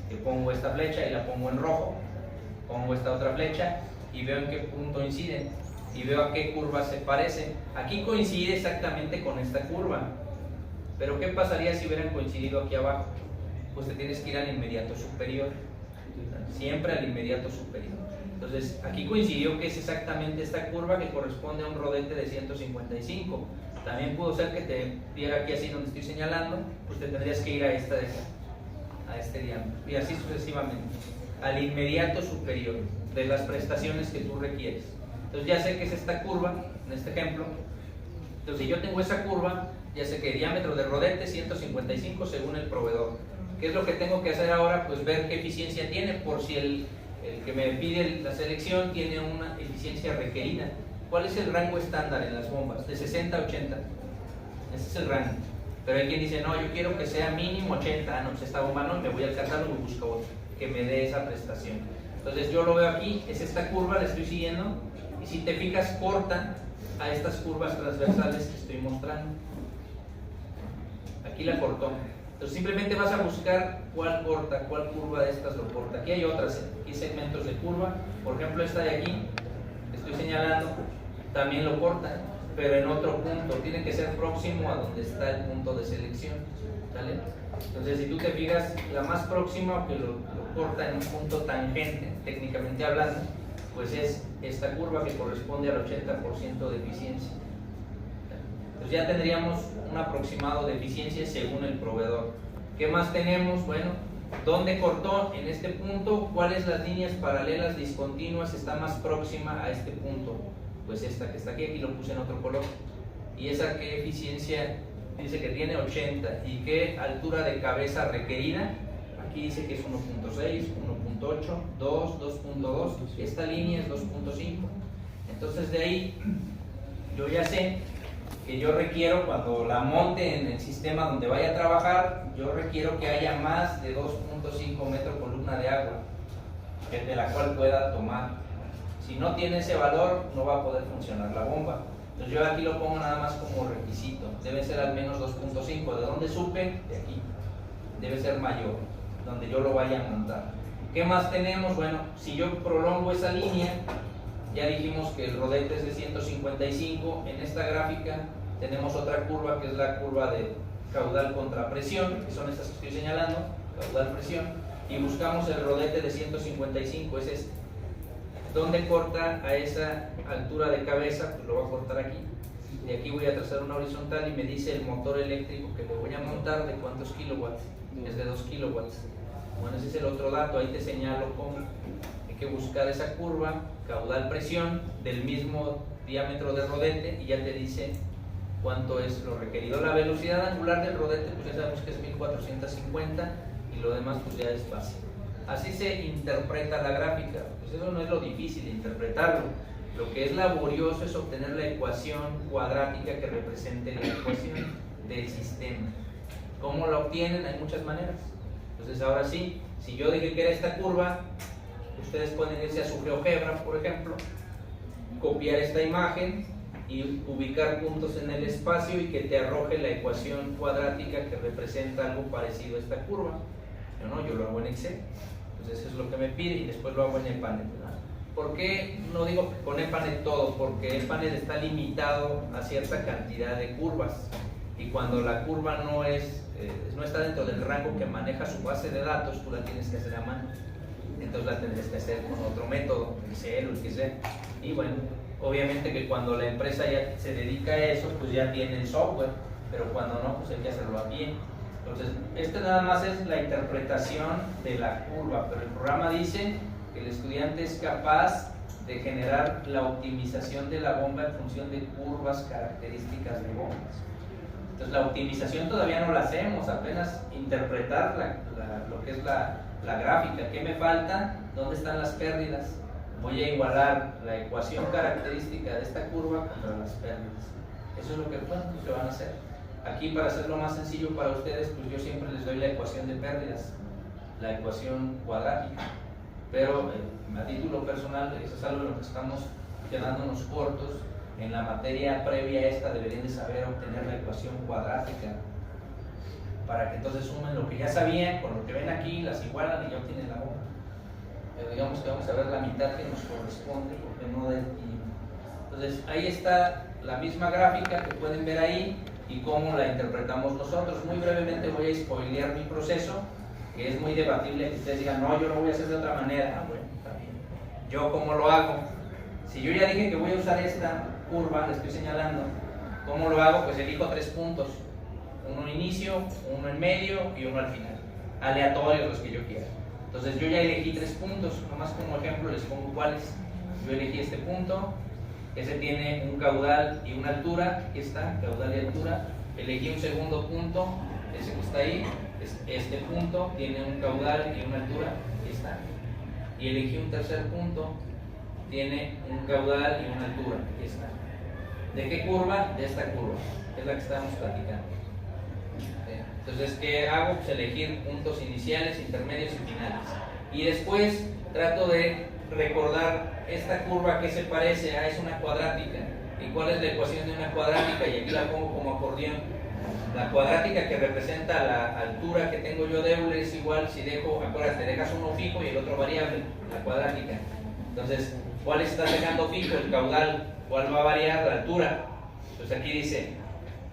Speaker 1: Que pongo esta flecha y la pongo en rojo, pongo esta otra flecha y veo en qué punto inciden y veo a qué curva se parece. Aquí coincide exactamente con esta curva, pero ¿qué pasaría si hubieran coincidido aquí abajo? Pues te tienes que ir al inmediato superior, siempre al inmediato superior. Entonces aquí coincidió que es exactamente esta curva que corresponde a un rodete de 155. También pudo ser que te diera aquí así donde estoy señalando, pues te tendrías que ir a esta de acá, a este diámetro, y así sucesivamente, al inmediato superior de las prestaciones que tú requieres. Entonces ya sé que es esta curva, en este ejemplo. Entonces si yo tengo esa curva, ya sé que diámetro de rodete 155 según el proveedor. ¿Qué es lo que tengo que hacer ahora? Pues ver qué eficiencia tiene, por si el que me pide la selección tiene una eficiencia requerida. ¿Cuál es el rango estándar en las bombas? De 60 a 80. Ese es el rango. Pero hay quien dice, no, yo quiero que sea mínimo 80. Ah, no, pues esta bomba no, me voy al catálogo y busco otro que me dé esa prestación. Entonces yo lo veo aquí, es esta curva, la estoy siguiendo, y si te fijas, corta a estas curvas transversales que estoy mostrando. Aquí la cortó. Entonces simplemente vas a buscar cuál corta, cuál curva de estas lo corta. Aquí hay otras, aquí segmentos de curva, por ejemplo esta de aquí, que estoy señalando, también lo corta, pero en otro punto, tiene que ser próximo a donde está el punto de selección, ¿sale? Entonces si tú te fijas, la más próxima que lo corta en un punto tangente, técnicamente hablando, pues es esta curva que corresponde al 80% de eficiencia. Entonces ya tendríamos un aproximado de eficiencia según el proveedor. ¿Qué más tenemos? Bueno, ¿dónde cortó? En este punto. ¿Cuáles las líneas paralelas discontinuas está más próxima a este punto? Pues esta que está aquí, aquí lo puse en otro color. ¿Y esa qué eficiencia? Dice que tiene 80. ¿Y qué altura de cabeza requerida? Aquí dice que es 1.6, 1.8, 2, 2.2. Esta línea es 2.5. Entonces de ahí yo ya sé que yo requiero, cuando la monte en el sistema donde vaya a trabajar, yo requiero que haya más de 2.5 metros columna de agua, de la cual pueda tomar. Si no tiene ese valor, no va a poder funcionar la bomba. Entonces yo aquí lo pongo nada más como requisito. Debe ser al menos 2.5. ¿De dónde supe? De aquí. Debe ser mayor, donde yo lo vaya a montar. ¿Qué más tenemos? Bueno, si yo prolongo esa línea, ya dijimos que el rodete es de 155. En esta gráfica tenemos otra curva que es la curva de caudal contra presión, que son estas que estoy señalando, caudal-presión, y buscamos el rodete de 155, es este. ¿Dónde corta a esa altura de cabeza? Pues lo voy a cortar aquí. Y aquí voy a trazar una horizontal y me dice el motor eléctrico que le voy a montar de cuántos kilowatts. Es de 2 kilowatts. Bueno, ese es el otro dato, ahí te señalo cómo. Hay que buscar esa curva, caudal-presión, del mismo diámetro de rodete, y ya te dice cuánto es lo requerido. La velocidad angular del rodete, pues ya sabemos que es 1450, y lo demás pues ya es fácil. Así se interpreta la gráfica. Pues eso no es lo difícil de interpretarlo. Lo que es laborioso es obtener la ecuación cuadrática que represente la ecuación del sistema. ¿Cómo la obtienen? Hay muchas maneras. Entonces ahora sí, si yo dije que era esta curva, ustedes pueden irse a su GeoGebra, por ejemplo, copiar esta imagen y ubicar puntos en el espacio y que te arroje la ecuación cuadrática que representa algo parecido a esta curva. Yo lo hago en Excel. Entonces eso es lo que me pide y después lo hago en EPANET, ¿verdad? ¿Por qué no digo con EPANET todo? Porque EPANET está limitado a cierta cantidad de curvas, y cuando la curva no está dentro del rango que maneja su base de datos, tú la tienes que hacer a mano. Entonces la tendrás que hacer con otro método, Excel o el que sea. Y bueno, obviamente que cuando la empresa ya se dedica a eso, pues ya tiene el software, pero cuando no, pues hay que hacerlo a pie. Entonces, nada más es la interpretación de la curva, pero el programa dice que el estudiante es capaz de generar la optimización de la bomba en función de curvas características de bombas. Entonces, la optimización todavía no la hacemos, apenas interpretar lo que es la gráfica. ¿Qué me falta? ¿Dónde están las pérdidas? voy a igualar la ecuación característica de esta curva contra las pérdidas. Eso es lo que van a hacer. Aquí, para hacerlo más sencillo para ustedes, pues yo siempre les doy la ecuación de pérdidas, la ecuación cuadrática, pero a título personal, eso es algo en lo que estamos quedándonos cortos. En la materia previa a esta deberían de saber obtener la ecuación cuadrática, para que entonces sumen lo que ya sabían con lo que ven aquí, las igualan y ya obtienen la hoja. Pero digamos que vamos a ver la mitad que nos corresponde, porque no del tiempo. Entonces ahí está la misma gráfica que pueden ver ahí y cómo la interpretamos nosotros. Muy brevemente voy a spoilear mi proceso, que es muy debatible que ustedes digan, no, yo lo voy a hacer de otra manera. Ah, bueno, está bien. ¿Yo cómo lo hago? Si yo ya dije que voy a usar esta curva, le estoy señalando, ¿cómo lo hago? Pues elijo 3 puntos, uno inicio, uno en medio y uno al final, aleatorios los que yo quiera. Entonces yo ya elegí 3 puntos, nomás como ejemplo les pongo cuáles. Yo elegí este punto, ese tiene un caudal y una altura, aquí está, caudal y altura. Elegí un segundo punto, ese que está ahí, este punto tiene un caudal y una altura, aquí está. Y elegí un tercer punto, tiene un caudal y una altura, aquí está. ¿De qué curva? De esta curva, que es la que estábamos platicando. Entonces, ¿qué hago? Pues elegir puntos iniciales, intermedios y finales. Y después trato de recordar esta curva que se parece a, es una cuadrática. ¿Y cuál es la ecuación de una cuadrática? Y aquí la pongo como acordeón. La cuadrática que representa la altura que tengo yo de Euler es igual si dejo, acuérdate, dejas uno fijo y el otro variable, la cuadrática. Entonces, ¿cuál estás dejando fijo? El caudal. ¿Cuál va a variar? La altura. Entonces aquí dice,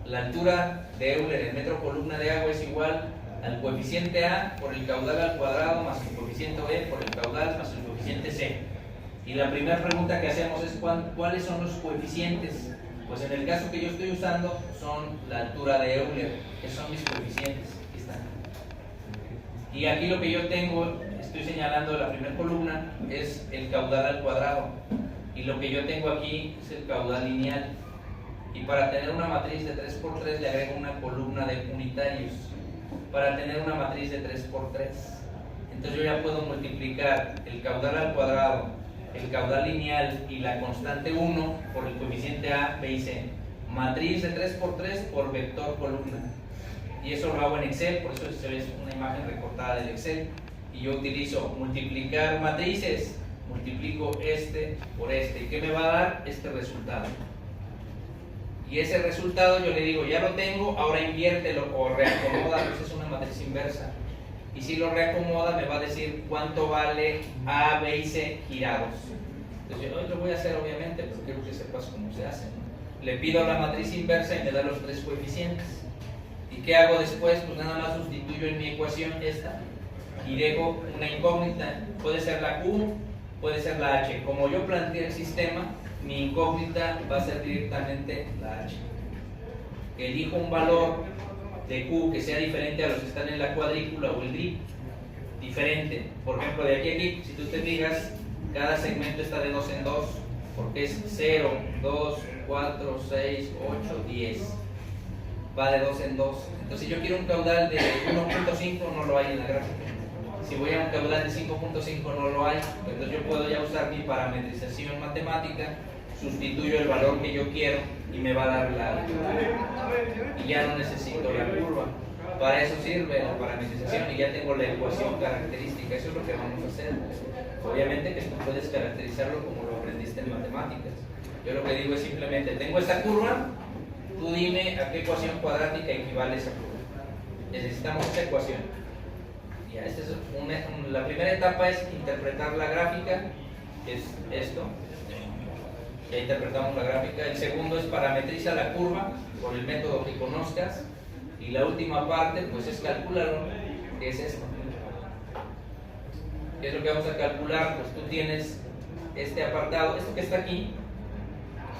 Speaker 1: la altura de Euler en metro columna de agua es igual al coeficiente A por el caudal al cuadrado más el coeficiente B por el caudal más el coeficiente C. Y la primera pregunta que hacemos es ¿cuáles son los coeficientes? Pues en el caso que yo estoy usando son la altura de Euler, que son mis coeficientes. Aquí están. Y aquí lo que yo tengo, estoy señalando la primera columna, es el caudal al cuadrado. Y lo que yo tengo aquí es el caudal lineal. Y para tener una matriz de 3×3 le agrego una columna de unitarios. Para tener una matriz de 3×3. Entonces yo ya puedo multiplicar el caudal al cuadrado, el caudal lineal y la constante 1 por el coeficiente A, B y C. Matriz de 3×3 por vector columna. Y eso lo hago en Excel, por eso se ve una imagen recortada del Excel. Y yo utilizo multiplicar matrices, multiplico este por este. ¿Y qué me va a dar? Este resultado. Y ese resultado yo le digo, ya lo tengo, ahora inviértelo o reacomoda, pues es una matriz inversa. Y si lo reacomoda me va a decir cuánto vale A, B y C girados. Entonces yo lo voy a hacer obviamente, pero quiero que sepas cómo se hace, ¿no? Le pido la matriz inversa y me da los 3 coeficientes. ¿Y qué hago después? Pues nada más sustituyo en mi ecuación esta y dejo una incógnita, puede ser la Q, puede ser la H. Como yo planteé el sistema, mi incógnita va a ser directamente la H. Elijo un valor de Q que sea diferente a los que están en la cuadrícula o el grid, diferente. Por ejemplo, de aquí a aquí, si tú te fijas, cada segmento está de 2 en 2, porque es 0, 2, 4, 6, 8, 10. Va de 2 en 2. Entonces, si yo quiero un caudal de 1.5, no lo hay en la gráfica. Si voy a un caudal de 5.5, no lo hay. Entonces, yo puedo ya usar mi parametrización matemática, sustituyo el valor que yo quiero y me va a dar la altura. Y ya no necesito la curva. Para eso sirve la parametrización y ya tengo la ecuación característica. Eso es lo que vamos a hacer. Obviamente que tú puedes caracterizarlo como lo aprendiste en matemáticas. Yo lo que digo es simplemente, tengo esta curva, tú dime a qué ecuación cuadrática equivale esa curva. Necesitamos esa ecuación. Ya, esta es la primera etapa es interpretar la gráfica, que es esto. Ya interpretamos la gráfica. El segundo es parametriza la curva por el método que conozcas. Y la última parte, pues es calcularlo, que es esto. ¿Qué es lo que vamos a calcular? Pues tú tienes este apartado, esto que está aquí,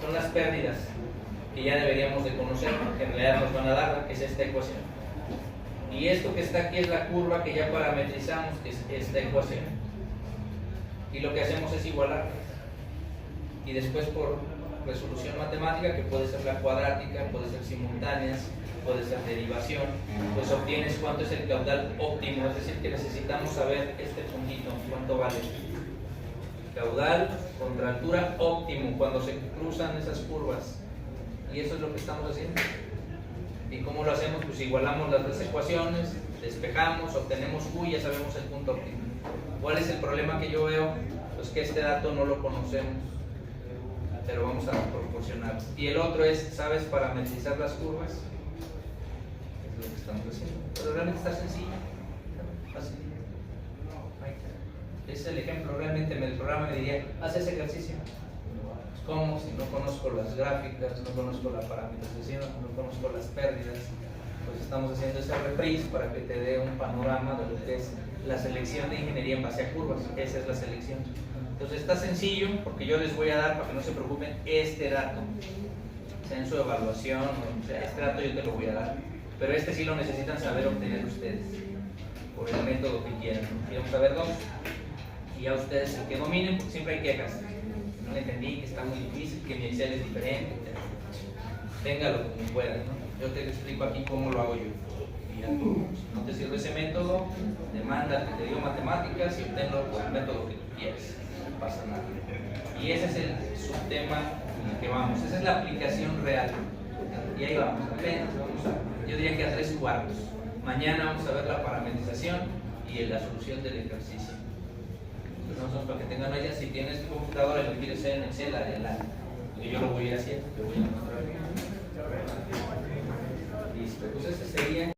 Speaker 1: son las pérdidas que ya deberíamos de conocer, que en realidad nos van a dar, que es esta ecuación. Y esto que está aquí es la curva que ya parametrizamos, que es esta ecuación. Y lo que hacemos es igualarlas. Y después por resolución matemática, que puede ser la cuadrática, puede ser simultáneas, puede ser derivación, pues obtienes cuánto es el caudal óptimo, es decir, que necesitamos saber este puntito, cuánto vale. Caudal caudal contra altura óptimo cuando se cruzan esas curvas. Y eso es lo que estamos haciendo. ¿Y cómo lo hacemos? Pues igualamos las dos ecuaciones, despejamos, obtenemos Q y ya sabemos el punto óptimo. ¿Cuál es el problema que yo veo? Pues que este dato no lo conocemos, pero vamos a proporcionar. Y el otro es, ¿sabes parametrizar las curvas? Es lo que estamos haciendo. Pero realmente está sencillo. Fácil. Es el ejemplo. Realmente el programa me diría, haz ese ejercicio. ¿Cómo? Si no conozco las gráficas, no conozco la parametrización, no conozco las pérdidas, pues estamos haciendo ese reprise para que te dé un panorama de lo que es la selección de ingeniería en base a curvas. Esa es la selección. Entonces está sencillo porque yo les voy a dar, para que no se preocupen, este dato, sea en su evaluación, o sea, este dato yo te lo voy a dar, pero este sí lo necesitan saber obtener ustedes por el método que quieran, ¿no? Y vamos a ver dos, y ya ustedes el que dominen, porque siempre hay quejas. No entendí, que está muy difícil, que mi Excel es diferente, téngalo como puedan, ¿no? Yo te explico aquí cómo lo hago yo. Y ya, si no te sirve ese método, demanda que te digo matemáticas y obténlo por el método que tú quieras, no pasa nada. Y ese es el subtema en el que vamos, esa es la aplicación real. Y ahí vamos, apenas vamos yo diría que a 3/4. Mañana vamos a ver la parametrización y la solución del ejercicio. Entonces, para que tengan una idea, si tienes tu computadora y lo quieres hacer en Excel, adelante. Yo lo voy a ir haciendo, te voy a mostrar. Listo, pues ese sería.